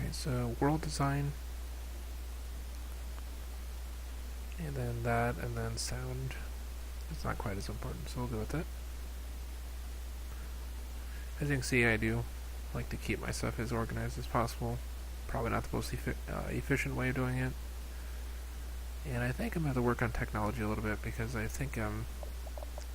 Alright, so world design, and then that, and then sound. It's not quite as important, so we'll go with it. As you can see, I do like to keep my stuff as organized as possible. Probably not the most efficient way of doing it. And I think I'm going to have to work on technology a little bit because I think I'm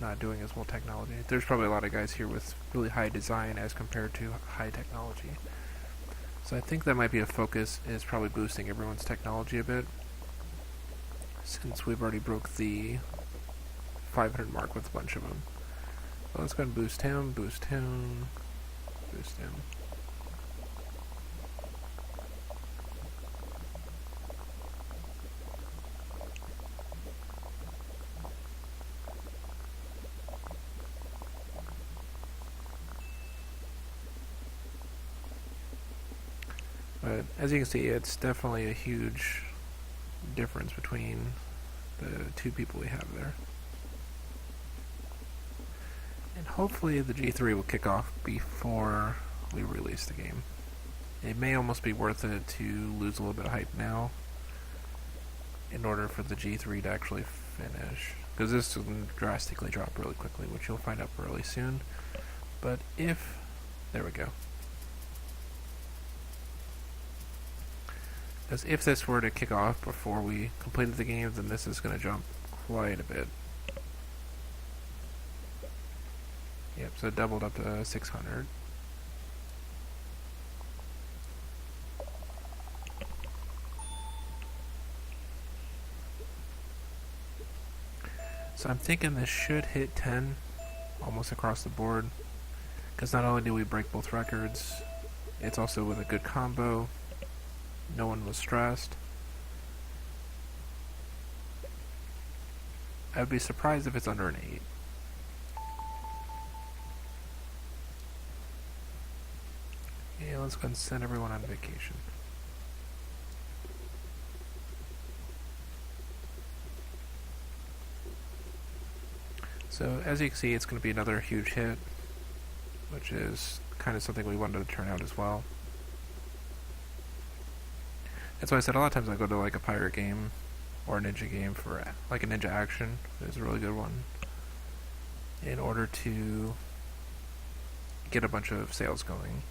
not doing as well technology. There's probably a lot of guys here with really high design as compared to high technology. So I think that might be a focus, is probably boosting everyone's technology a bit, since we've already broke the 500 mark with a bunch of them. So let's go ahead and boost him, boost him, boost him. But as you can see, it's definitely a huge difference between the two people we have there. And hopefully the G3 will kick off before we release the game. It may almost be worth it to lose a little bit of hype now in order for the G3 to actually finish. Because this will drastically drop really quickly, which you'll find out really soon. But if... there we go. Because if this were to kick off before we completed the game, then this is going to jump quite a bit. Yep, so it doubled up to 600. So I'm thinking this should hit 10 almost across the board. Because not only do we break both records, it's also with a good combo. No one was stressed. I would be surprised if it's under an 8. Yeah, let's go ahead and send everyone on vacation. So as you can see, it's going to be another huge hit, which is kind of something we wanted to turn out as well. That's why I said a lot of times I go to like a pirate game or a ninja game for like a ninja action. It's a really good one in order to get a bunch of sales going.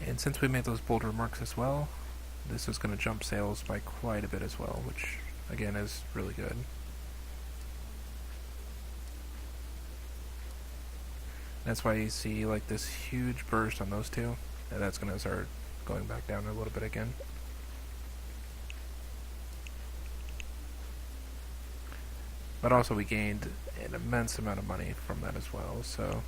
And since we made those bold remarks as well, this is going to jump sales by quite a bit as well, which again is really good. That's why you see like this huge burst on those two, and that's going to start going back down a little bit again. But also we gained an immense amount of money from that as well, so...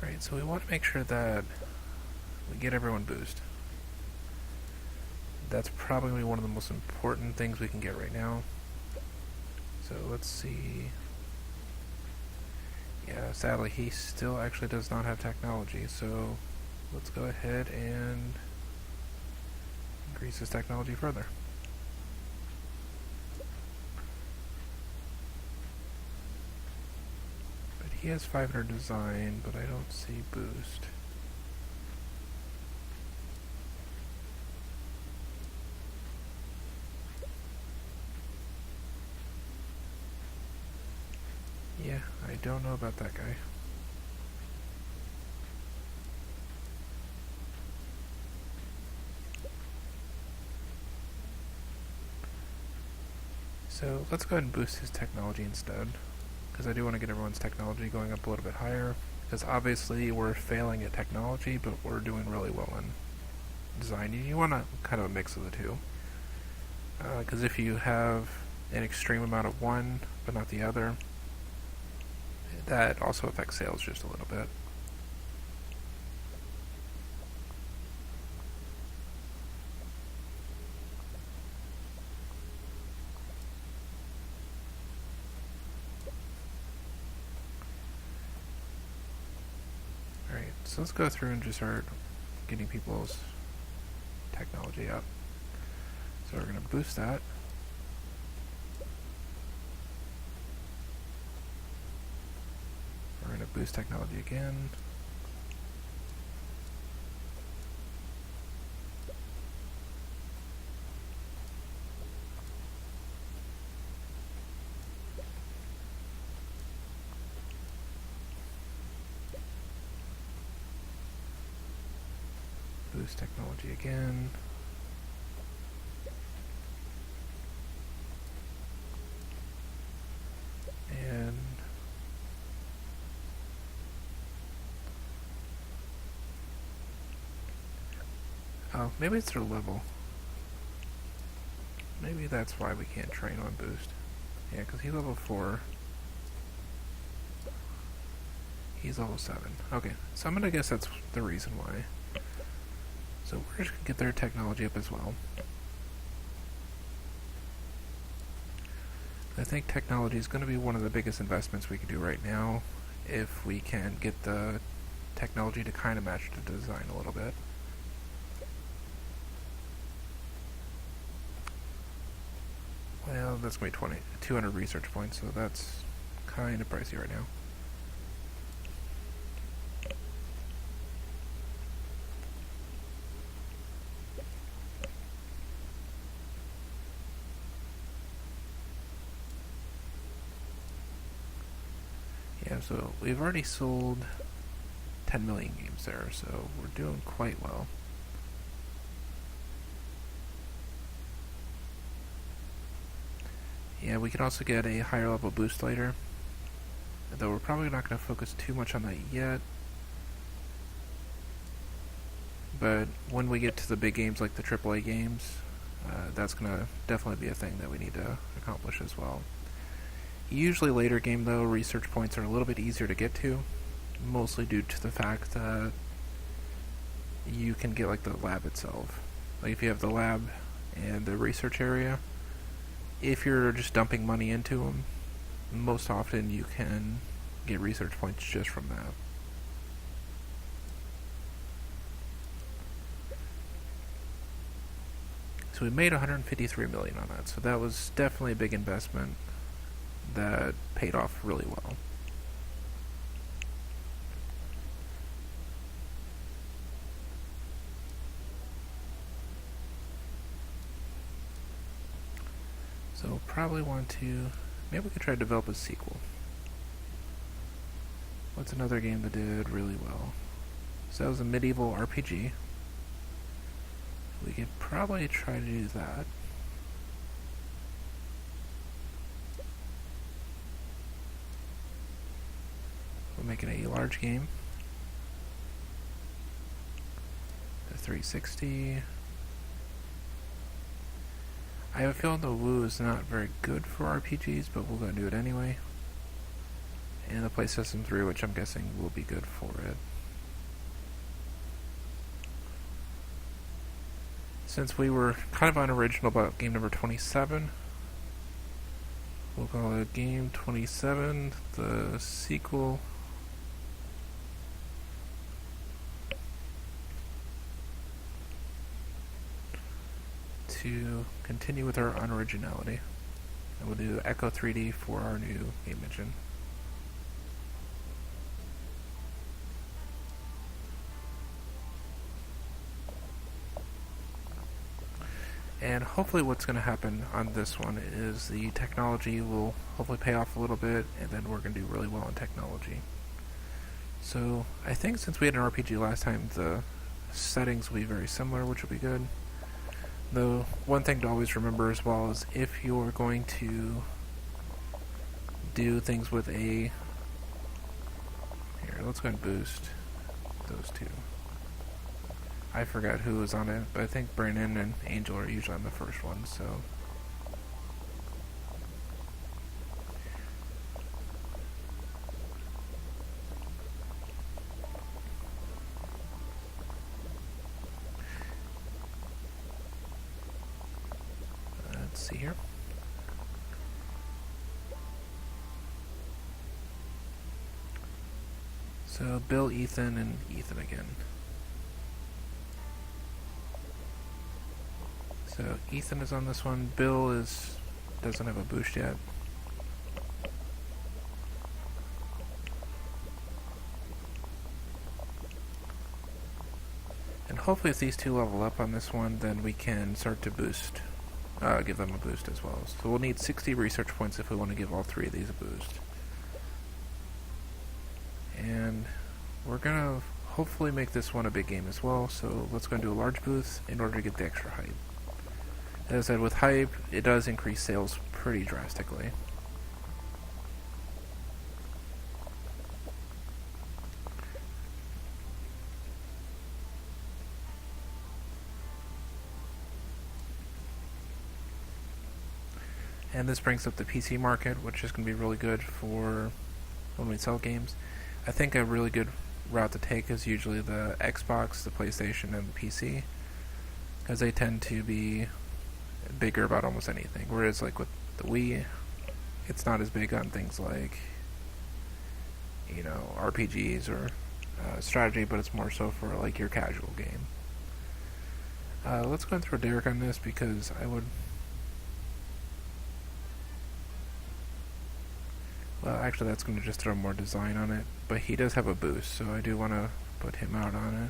Right, so we want to make sure that we get everyone boost. That's probably one of the most important things we can get right now. So let's see. Yeah, sadly he still actually does not have technology, so let's go ahead and increase his technology further. He has 500 design, but I don't see boost. Yeah, I don't know about that guy. So let's go ahead and boost his technology instead, because I do want to get everyone's technology going up a little bit higher, because obviously we're failing at technology, but we're doing really well in design. You want a kind of a mix of the two. Because if you have an extreme amount of one but not the other, that also affects sales just a little bit. Alright, so let's go through and just start getting people's technology up. So we're going to boost that. We're going to boost technology again. Boost technology again. And oh, maybe it's their level. Maybe that's why we can't train on boost. Yeah, because he's level 4. He's level 7. Okay, so I'm gonna guess that's the reason why. So we're just gonna get their technology up as well. I think technology is going to be one of the biggest investments we can do right now if we can get the technology to kind of match the design a little bit. Well, that's going to be 200 research points, so that's kind of pricey right now. Yeah, so we've already sold 10 million games there, so we're doing quite well. Yeah, we can also get a higher level boost later, though we're probably not going to focus too much on that yet. But when we get to the big games like the AAA games, that's going to definitely be a thing that we need to accomplish as well. Usually later game though, research points are a little bit easier to get to, mostly due to the fact that you can get like the lab itself. Like if you have the lab and the research area, if you're just dumping money into them, most often you can get research points just from that. So we made 153 million on that, so that was definitely a big investment that paid off really well. So probably want to, maybe we could try to develop a sequel. What's another game that did really well? So that was a medieval RPG. We could probably try to do that. We'll make it a large game. The 360. I have a feeling the Wii is not very good for RPGs, but we're going to do it anyway. And the PlayStation 3, which I'm guessing will be good for it. Since we were kind of unoriginal about game number 27, we'll call it game 27, the sequel. To continue with our unoriginality. And we'll do Echo 3D for our new game engine. And hopefully what's going to happen on this one is the technology will hopefully pay off a little bit, and then we're going to do really well in technology. So I think since we had an RPG last time, the settings will be very similar, which will be good. Though, one thing to always remember as well is if you're going to do things with a... Here, let's go and boost those two. I forgot who was on it, but I think Brandon and Angel are usually on the first one, so... Let's see here. So Bill, Ethan, and Ethan again. So Ethan is on this one. Bill doesn't have a boost yet. And hopefully if these two level up on this one, then we can start to boost, give them a boost as well. So we'll need 60 research points if we want to give all three of these a boost. And we're going to hopefully make this one a big game as well, so let's go and do a large booth in order to get the extra hype. As I said, with hype, it does increase sales pretty drastically. And this brings up the PC market, which is going to be really good for when we sell games. I think a really good route to take is usually the Xbox, the PlayStation, and the PC, because they tend to be bigger about almost anything. Whereas like with the Wii, it's not as big on things like, you know, RPGs or strategy, but it's more so for like your casual game. Let's go and throw Derek on this because I would... Well, actually that's going to just throw more design on it, but he does have a boost, so I do want to put him out on it.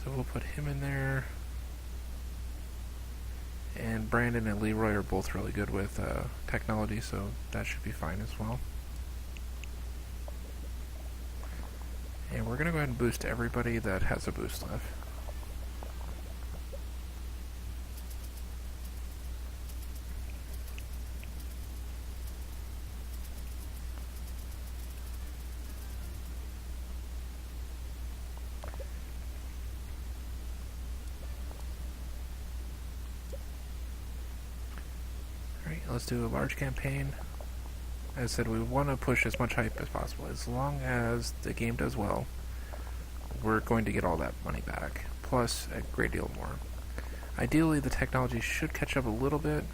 So we'll put him in there. And Brandon and Leroy are both really good with technology, so that should be fine as well. And we're going to go ahead and boost everybody that has a boost left. Let's do a large campaign. As I said, we want to push as much hype as possible. As long as the game does well, we're going to get all that money back, plus a great deal more. Ideally, the technology should catch up a little bit.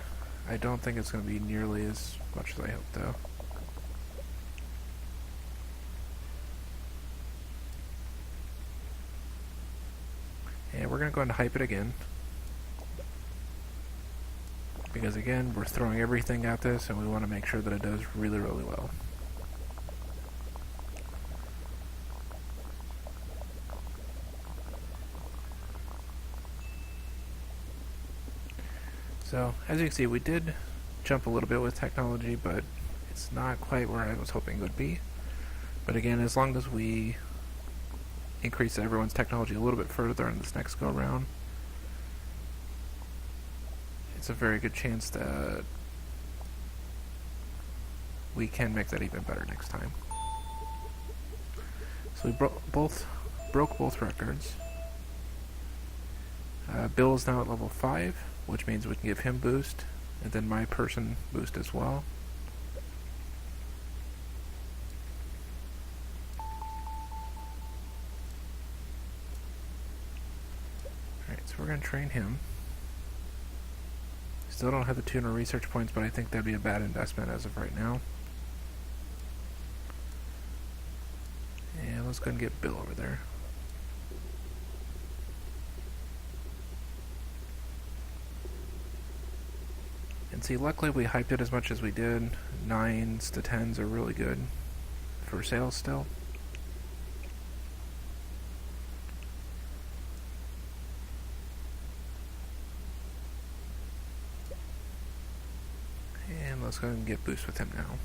I don't think it's going to be nearly as much as I hope, though. And we're going to go ahead and hype it again. Because again, we're throwing everything at this and we want to make sure that it does really, really well. So, as you can see, we did jump a little bit with technology, but it's not quite where I was hoping it would be. But again, as long as we increase everyone's technology a little bit further in this next go-around, it's a very good chance that we can make that even better next time. So we broke both records. Bill is now at level 5, which means we can give him boost, and then my person boost as well. Alright, so we're going to train him. Still don't have the 200 research points, but I think that'd be a bad investment as of right now. And let's go and get Bill over there. And see, luckily we hyped it as much as we did. 9s to 10s are really good for sales still. Let's go ahead and get boost with him now.